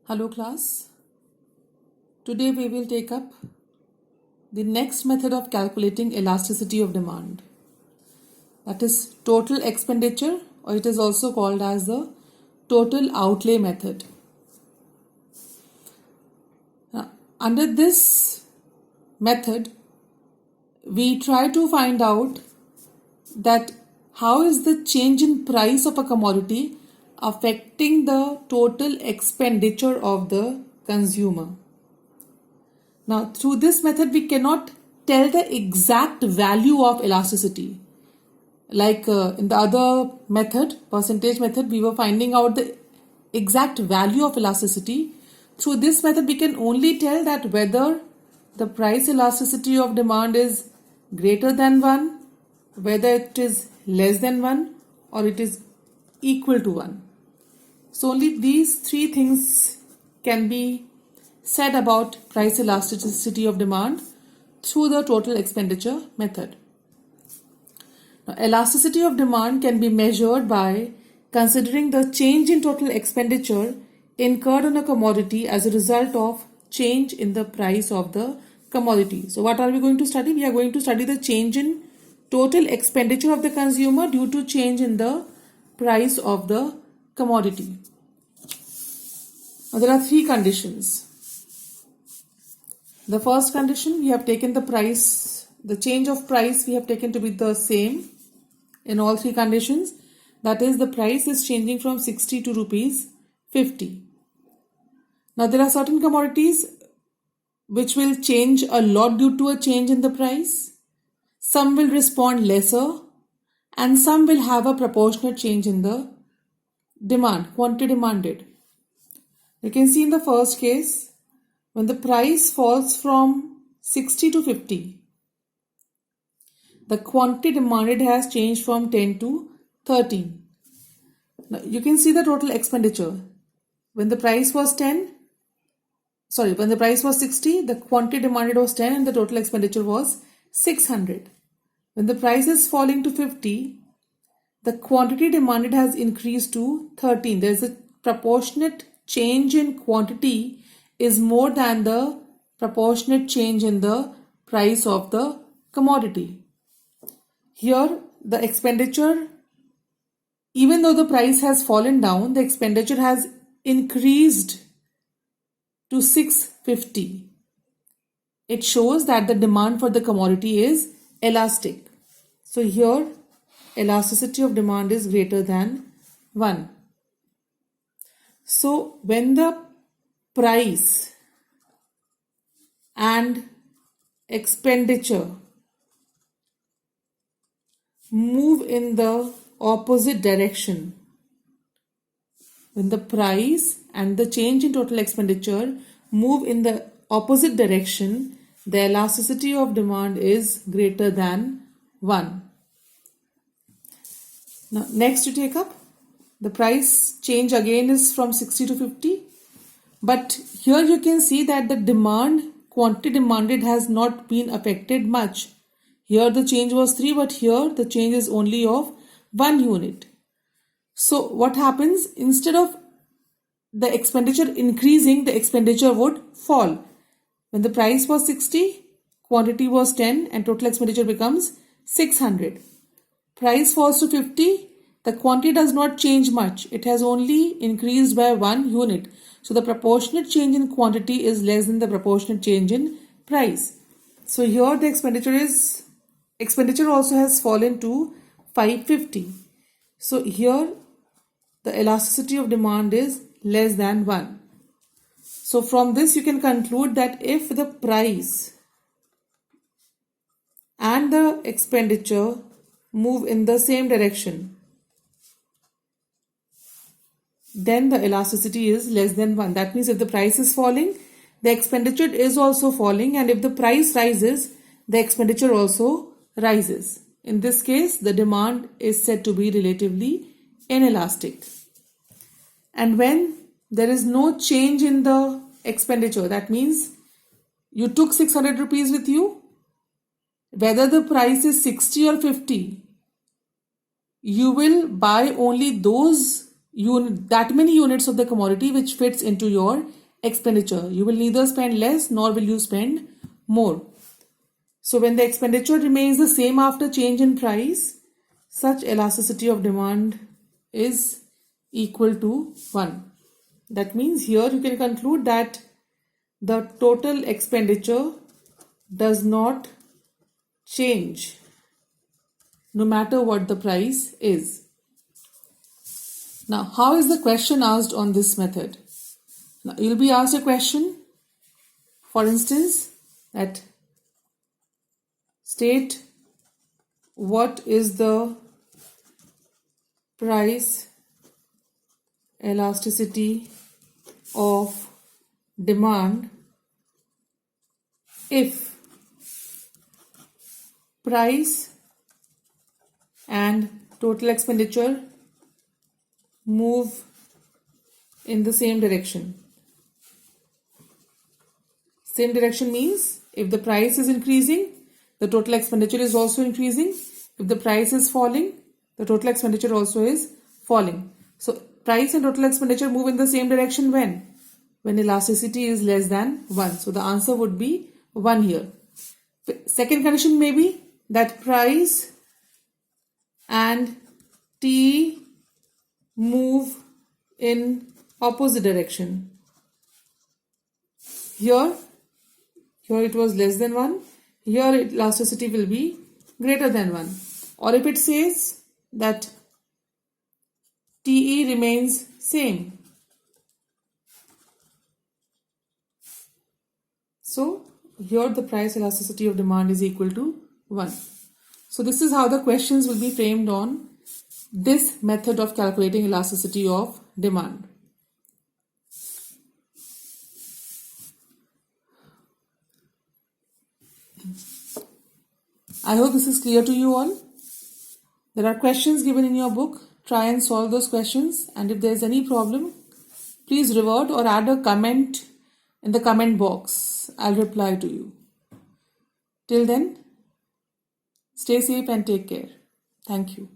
Hello class, today we will take up the next method of calculating elasticity of demand, that is total expenditure, or it is also called as the total outlay method. Under this method we try to find out that how is the change in price of a commodity affecting the total expenditure of the consumer. Now, through this method, we cannot tell the exact value of elasticity. Like in the other method, percentage method, we were finding out the exact value of elasticity. Through this method, we can only tell that whether the price elasticity of demand is greater than 1, whether it is less than 1, or it is equal to 1. So only these three things can be said about price elasticity of demand through the total expenditure method. Now, elasticity of demand can be measured by considering the change in total expenditure incurred on a commodity as a result of change in the price of the commodity. So what are we going to study? We are going to study the change in total expenditure of the consumer due to change in the price of the commodity. Now there are three conditions. The first condition, we have taken the price, the change of price we have taken to be the same in all three conditions. That is, the price is changing from 60 to rupees 50. Now there are certain commodities which will change a lot due to a change in the price. Some will respond lesser and some will have a proportionate change in the demand, quantity demanded. You can see in the first case, when the price falls from 60 to 50, the quantity demanded has changed from 10 to 13. Now you can see the total expenditure. When the price was 60, the quantity demanded was 10 and the total expenditure was 600. When the price is falling to 50, the quantity demanded has increased to 13. There is a proportionate change in quantity is more than the proportionate change in the price of the commodity. Here the expenditure, even though the price has fallen down, the expenditure has increased to 650. It shows that the demand for the commodity is elastic. So here elasticity of demand is greater than 1. So when the price and expenditure move in the opposite direction, when the price and the change in total expenditure move in the opposite direction, the elasticity of demand is greater than 1. Now next to take up, the price change again is from 60 to 50. But here you can see that the quantity demanded has not been affected much. Here the change was 3, but here the change is only of 1 unit. So what happens? Instead of the expenditure increasing, the expenditure would fall. When the price was 60, quantity was 10 and total expenditure becomes 600. Price falls to 50, the quantity does not change much. It has only increased by 1 unit. So the proportionate change in quantity is less than the proportionate change in price. So here the expenditure also has fallen to 550. So here the elasticity of demand is less than 1. So from this you can conclude that if the price and the expenditure move in the same direction, then the elasticity is less than 1. That means if the price is falling, the expenditure is also falling, and if the price rises, the expenditure also rises. In this case, the demand is said to be relatively inelastic. And when there is no change in the expenditure, that means you took 600 rupees with you, whether the price is 60 or 50, you will buy only those that many units of the commodity which fits into your expenditure. You will neither spend less nor will you spend more. So when the expenditure remains the same after change in price, such elasticity of demand is equal to 1. That means here you can conclude that the total expenditure does not change no matter what the price is. Now, how is the question asked on this method? Now, you'll be asked a question, for instance, that state what is the price elasticity of demand if price and total expenditure move in the same direction. Same direction means if the price is increasing, the total expenditure is also increasing. If the price is falling, the total expenditure also is falling. So price and total expenditure move in the same direction when? When elasticity is less than 1. So the answer would be 1 here. Second condition may be that price and T move in opposite direction. Here it was less than 1. Here elasticity will be greater than 1. Or if it says that TE remains same. So here the price elasticity of demand is equal to 1. So this is how the questions will be framed on this method of calculating elasticity of demand. I hope this is clear to you all. There are questions given in your book. Try and solve those questions, and if there is any problem, please revert or add a comment in the comment box. I'll reply to you. Till then, stay safe and take care. Thank you.